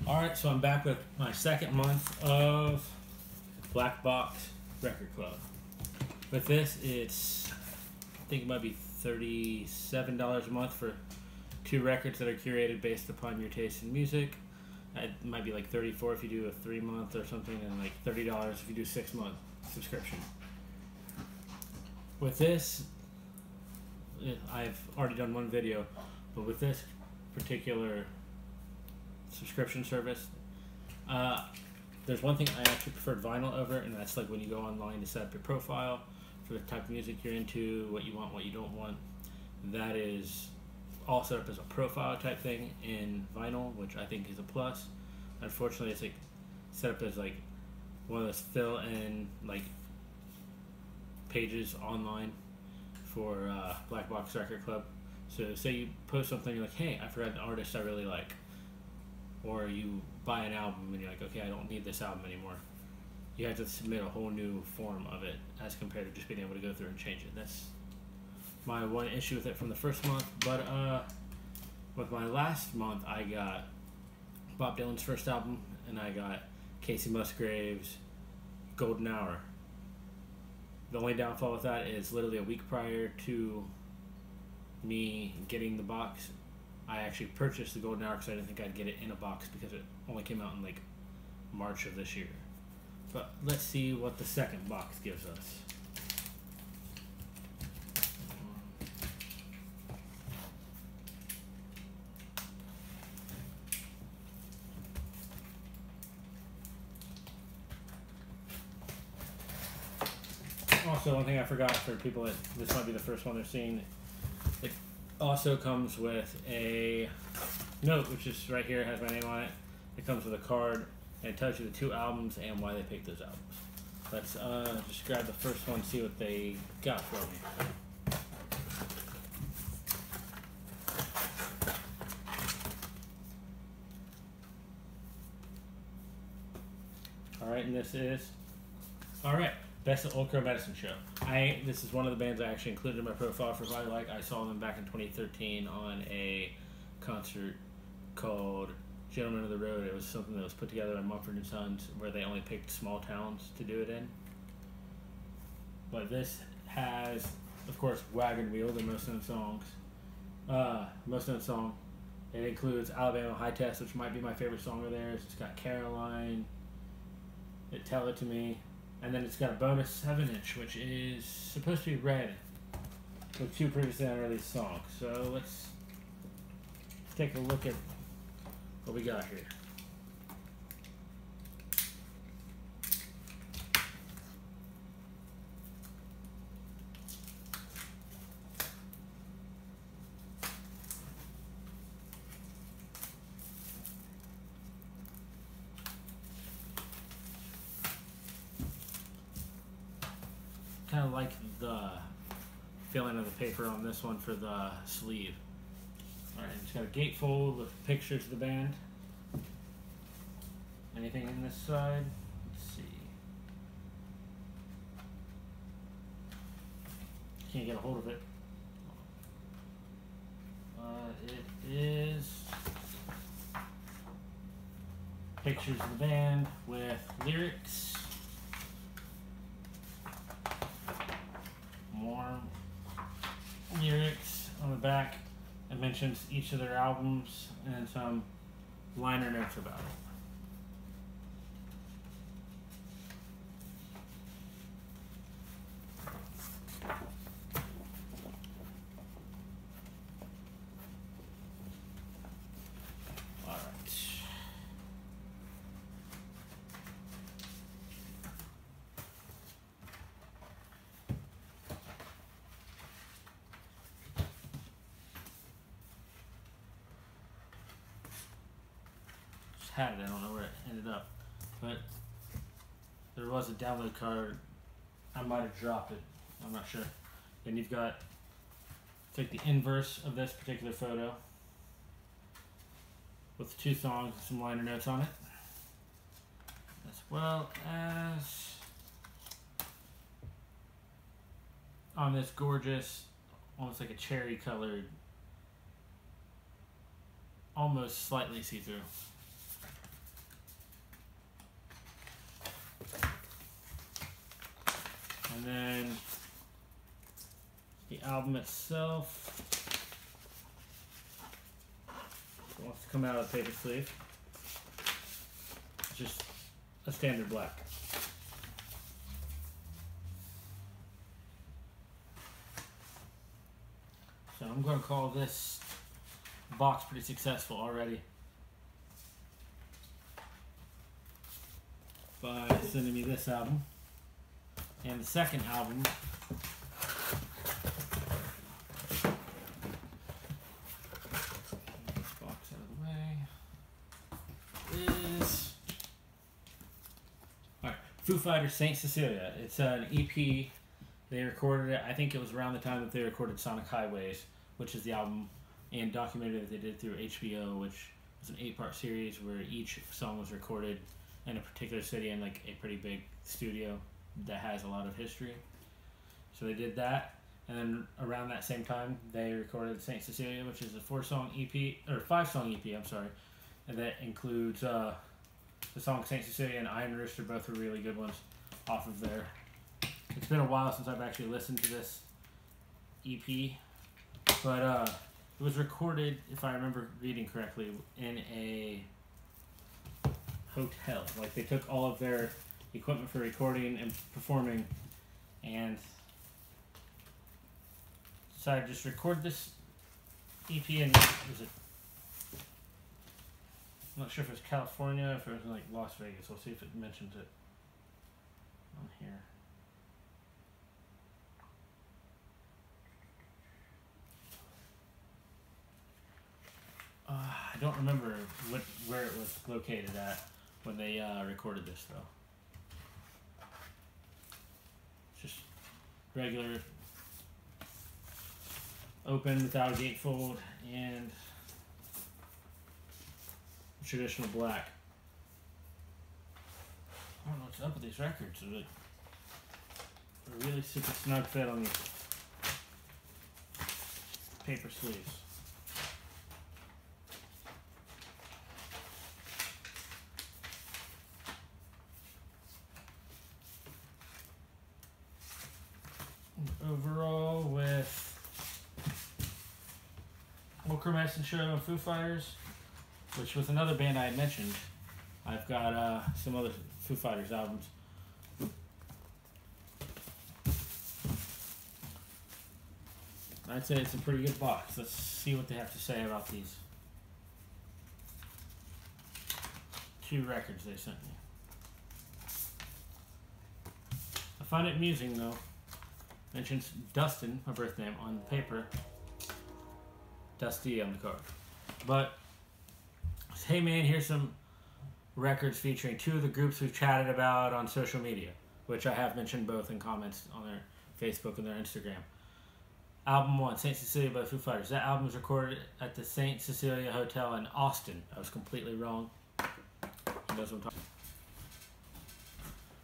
Alright, so I'm back with my second month of Black Box Record Club. With this, it's, I think it might be $37 a month for 2 records that are curated based upon your taste in music. It might be like $34 if you do a 3-month or something, and like $30 if you do a 6-month subscription. With this, I've already done one video, but with this particular subscription service, there's one thing I actually preferred vinyl over, and that's like when you go online to set up your profile for the type of music you're into, what you want, what you don't want. That is all set up as a profile type thing in vinyl, which I think is a plus. Unfortunately, it's like set up as like one of those fill-in like pages online for Black Box Record Club. So say you post something, you're like, hey, I forgot an artist I really like. Or you buy an album and you're like, okay, I don't need this album anymore. You have to submit a whole new form of it as compared to just being able to go through and change it. That's my one issue with it from the first month. But with my last month, I got Bob Dylan's first album, and I got Casey Musgrave's Golden Hour. The only downfall with that is literally a week prior to me getting the box, I actually purchased the Golden Hour because I didn't think I'd get it in a box because it only came out in like March of this year. But let's see what the second box gives us. Also, one thing I forgot for people that this might be the first one they're seeing, it also comes with a note, which is right here, it has my name on it. It comes with a card, and it tells you the 2 albums and why they picked those albums. Let's just grab the first one, see what they got for me. Alright, and this is, alright, Best of Old Crow Medicine Show. This is one of the bands I actually included in my profile for what I like. I saw them back in 2013 on a concert called Gentlemen of the Road. It was something that was put together by Mumford & Sons, where they only picked small towns to do it in. But this has, of course, Wagon Wheel, the most known songs. Most known song. It includes Alabama High Test, which might be my favorite song of theirs. It's got Caroline, Tell It To Me, and then it's got a bonus 7-inch, which is supposed to be red, with 2 previously unreleased songs. So let's take a look at what we got here. Kind of like the feeling of the paper on this one for the sleeve. Alright, it's got a gatefold with pictures of the band. Anything in this side? Let's see. Can't get a hold of it. It is pictures of the band with lyrics. More lyrics on the back. It mentions each of their albums and some liner notes about it. Had it, I don't know where it ended up, but there was a download card. I might have dropped it, I'm not sure. And you've got, it's like the inverse of this particular photo with 2 songs and some liner notes on it, as well as on this gorgeous, almost like a cherry colored, almost slightly see-through And then the album itself wants to come out of the paper sleeve. It's just a standard black. So I'm going to call this box pretty successful already by sending me this album. And the second album is Foo Fighters, Saint Cecelia. It's an EP. They recorded it, I think it was around the time that they recorded Sonic Highways, which is the album and documentary that they did through HBO, which was an 8-part series where each song was recorded in a particular city in like a pretty big studio that has a lot of history. So they did that, and then around that same time they recorded Saint Cecelia, which is a 5-song EP, I'm sorry, and that includes the song Saint Cecelia and Iron Rooster. Both were really good ones off of there. It's been a while since I've actually listened to this EP, but it was recorded, if I remember reading correctly, in a hotel. Like, they took all of their equipment for recording and performing and decided to just record this EP in, was it, I'm not sure if it was California, if it was in like Las Vegas. We'll see if it mentions it on here. I don't remember where it was located at when they recorded this, though. It's just regular, open without a gatefold, and traditional black. I don't know what's up with these records. They're really super snug fit on these paper sleeves. Overall, with Ultra Medicine Show and Foo Fighters, which was another band I had mentioned, I've got some other Foo Fighters albums. I'd say it's a pretty good box. Let's see what they have to say about these 2 records they sent me. I find it amusing, though. Mentions Dustin, my birth name, on the paper. Dusty on the card. But, hey man, here's some records featuring 2 of the groups we've chatted about on social media, which I have mentioned both in comments on their Facebook and their Instagram. Album 1, Saint Cecelia by Foo Fighters. That album was recorded at the Saint Cecelia Hotel in Austin. I was completely wrong. He knows what I'm talking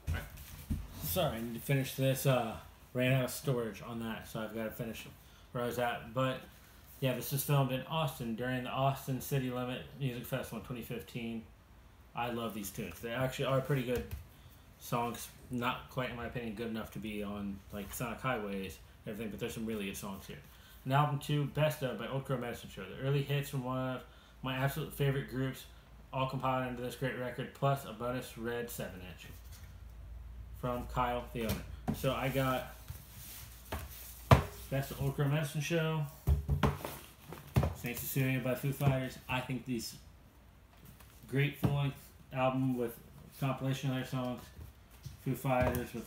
about. Right. Sorry, I need to finish this. Ran out of storage on that, so I've got to finish where I was at. But yeah, this was filmed in Austin during the Austin City Limit Music Festival in 2015. I love these tunes. They actually are pretty good songs. Not quite, in my opinion, good enough to be on like Sonic Highways and everything, but there's some really good songs here. And album 2, Best Of by Ultra Medicine Show. The early hits from one of my absolute favorite groups, all compiled into this great record, plus a bonus red 7-inch from Kyle, the owner. So I got Best of Ultra Medicine Show, Saint Cecelia by Foo Fighters. I think these great full-length album with compilation of their songs. Foo Fighters with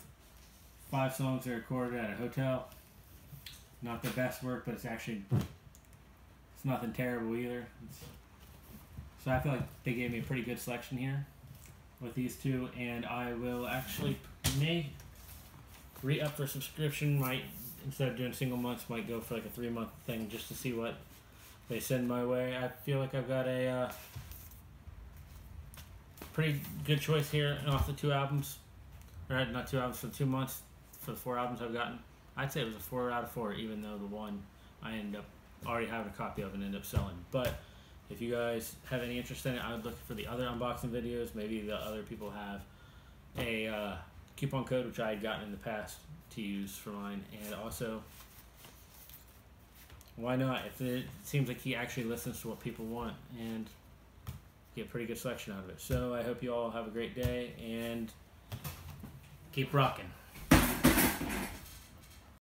5 songs they recorded at a hotel. Not the best work, but it's nothing terrible either. So I feel like they gave me a pretty good selection here with these 2, and I will actually may re-up for subscription. Might, instead of doing single months, might go for like a 3-month thing just to see what they send my way. I feel like I've got a pretty good choice here off the 2 albums. Or not 2 albums, for 2 months for the 4 albums I've gotten. I'd say it was a 4 out of 4, even though the one I ended up already having a copy of and ended up selling. But if you guys have any interest in it, I would look for the other unboxing videos. Maybe the other people have a coupon code, which I had gotten in the past to use for mine, and also, why not? If it seems like he actually listens to what people want, and get a pretty good selection out of it. So I hope you all have a great day, and keep rocking.